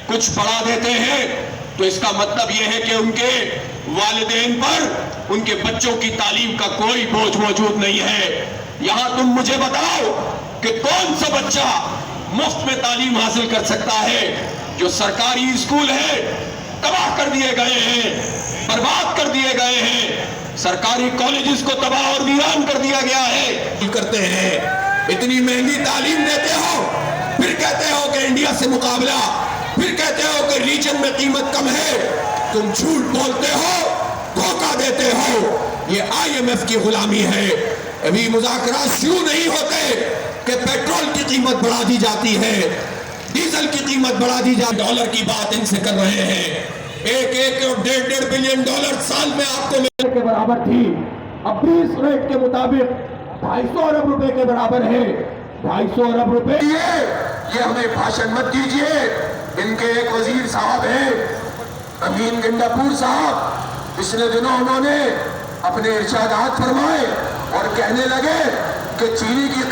کچھ پڑھا دیتے ہیں تو اس کا مطلب یہ ہے کہ ان کے والدین پر ان کے بچوں کی تعلیم کا کوئی بوجھ موجود نہیں ہے۔ یہاں تم مجھے بتاؤ کہ کون سا بچہ مفت میں تعلیم حاصل کر سکتا ہے؟ جو سرکاری اسکول ہے تباہ کر دیے گئے ہیں، برباد کر دیے گئے ہیں، سرکاری کالجز کو تباہ اور ویران کر دیا گیا ہے۔ کرتے ہیں اتنی مہنگی تعلیم دیتے ہو، پھر کہتے ہو کہ انڈیا سے مقابلہ، پھر کہتے ہو کہ ریجن میں قیمت کم ہے۔ تم جھوٹ بولتے ہو، دھوکہ دیتے ہو، یہ آئی ایم ایف کی غلامی ہے۔ ابھی مذاکرات شروع نہیں ہوتے کہ پیٹرول کی قیمت بڑھا دی جاتی ہے، ڈیزل کی قیمت بڑھا دی جاتی ہے، ڈالر کی بات ان سے کر رہے ہیں۔ 1 اور 1.5 بلین ڈالر سال میں آپ کو ملنے کے برابر تھی، اب 20 ریٹ کے مطابق 250 ارب روپے کے برابر ہے۔ 250 ارب روپے یہ ہمیں بھاشن مت دیجئے۔ ان کے ایک وزیر صاحب ہیں امین گنڈاپور صاحب، پچھلے دنوں انہوں نے اپنے ارشادات فرمائے اور کہنے لگے کہ چینی کی